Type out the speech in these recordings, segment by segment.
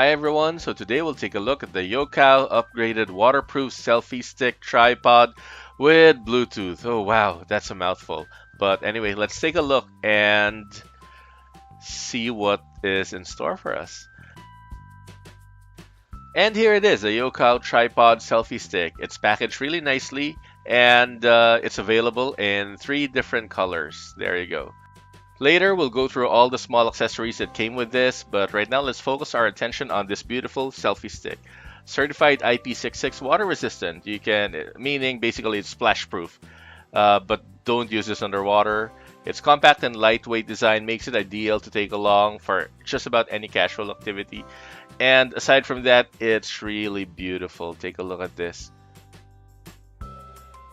Hi everyone, so today we'll take a look at the YOKKAO upgraded waterproof selfie stick tripod with Bluetooth. Oh wow, that's a mouthful. But anyway, let's take a look and see what is in store for us. And here it is, a YOKKAO tripod selfie stick. It's packaged really nicely and it's available in 3 different colors. There you go. Later, we'll go through all the small accessories that came with this, but right now let's focus our attention on this beautiful selfie stick. Certified IP66 water resistant, meaning basically it's splash proof, but don't use this underwater. Its compact and lightweight design makes it ideal to take along for just about any casual activity. And aside from that, it's really beautiful. Take a look at this.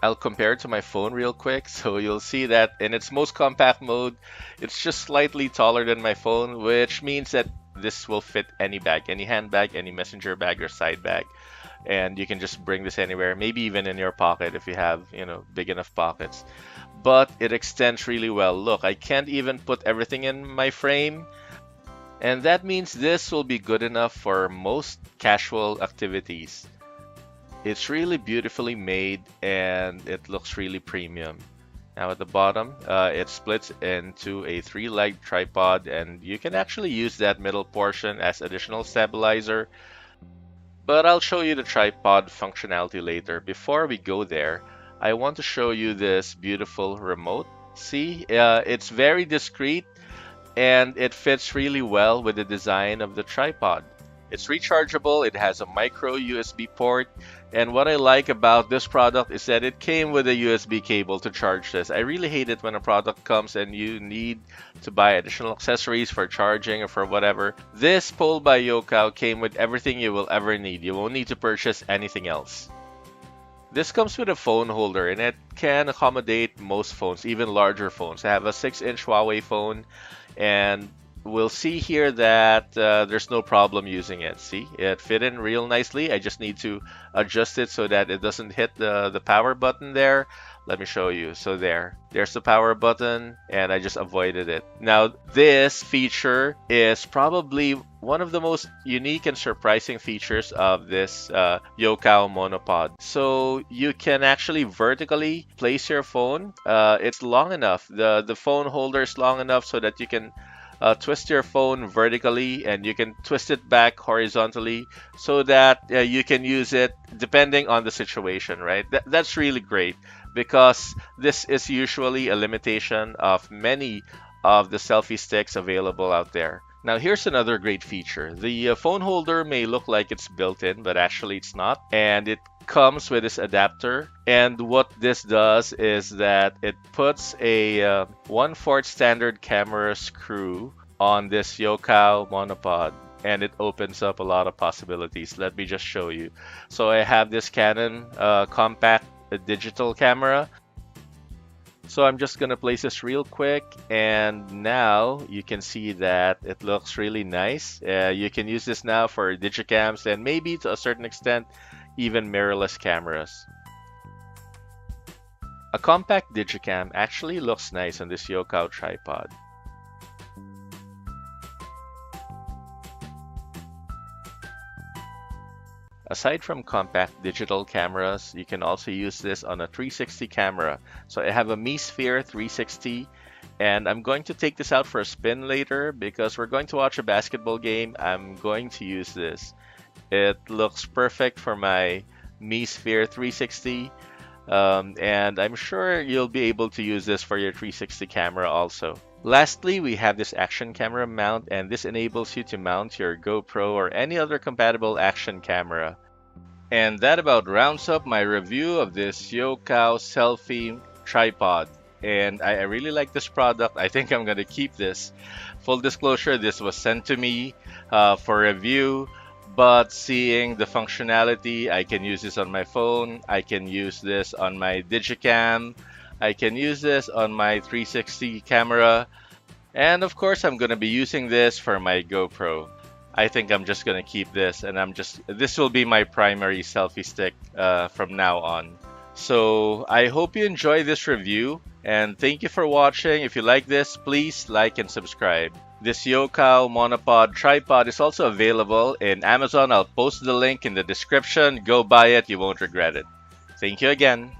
I'll compare it to my phone real quick, so you'll see that in its most compact mode, it's just slightly taller than my phone, which means that this will fit any bag, any handbag, any messenger bag or side bag. And you can just bring this anywhere, maybe even in your pocket if you have, big enough pockets. But it extends really well. Look, I can't even put everything in my frame. And that means this will be good enough for most casual activities. It's really beautifully made and it looks really premium. Now at the bottom, it splits into a 3-leg tripod and you can actually use that middle portion as additional stabilizer. But I'll show you the tripod functionality later. Before we go there, I want to show you this beautiful remote. See, it's very discreet and it fits really well with the design of the tripod. It's rechargeable, it has a micro USB port, and what I like about this product is that it came with a USB cable to charge this. I really hate it when a product comes and you need to buy additional accessories for charging or for whatever. This Pole by YOKKAO came with everything you will ever need. You won't need to purchase anything else. This comes with a phone holder and it can accommodate most phones, even larger phones. I have a 6-inch Huawei phone and we'll see here that there's no problem using it. See, it fit in real nicely. I just need to adjust it so that it doesn't hit the power button there. Let me show you. So there's the power button and I just avoided it. Now this feature is probably one of the most unique and surprising features of this YOKKAO monopod. So you can actually vertically place your phone. It's long enough. The phone holder is long enough so that you can twist your phone vertically and you can twist it back horizontally so that you can use it depending on the situation, right? That's really great because this is usually a limitation of many of the selfie sticks available out there. Now here's another great feature. The phone holder may look like it's built in, but actually it's not. And it comes with this adapter, and what this does is that it puts a 1/4 standard camera screw on this YOKKAO monopod and it opens up a lot of possibilities. Let me just show you. So I have this Canon compact digital camera. So I'm just gonna place this real quick and now you can see that it looks really nice. You can use this now for digicams and maybe to a certain extent even mirrorless cameras. A compact digicam actually looks nice on this YOKKAO tripod. Aside from compact digital cameras, you can also use this on a 360 camera. So I have a Mi Sphere 360 and I'm going to take this out for a spin later because we're going to watch a basketball game. I'm going to use this. It looks perfect for my Mi Sphere 360 and I'm sure you'll be able to use this for your 360 camera also. Lastly, we have this action camera mount and this enables you to mount your GoPro or any other compatible action camera. And that about rounds up my review of this YOKKAO selfie tripod. And I really like this product. I think I'm going to keep this. Full disclosure, this was sent to me for review. But seeing the functionality, I can use this on my phone. I can use this on my digicam. I can use this on my 360 camera. And of course, I'm going to be using this for my GoPro. I think I'm just going to keep this and this will be my primary selfie stick from now on. So I hope you enjoy this review and thank you for watching. If you like this, please like and subscribe. This YOKKAO monopod tripod is also available in Amazon. I'll post the link in the description. Go buy it, you won't regret it. Thank you again.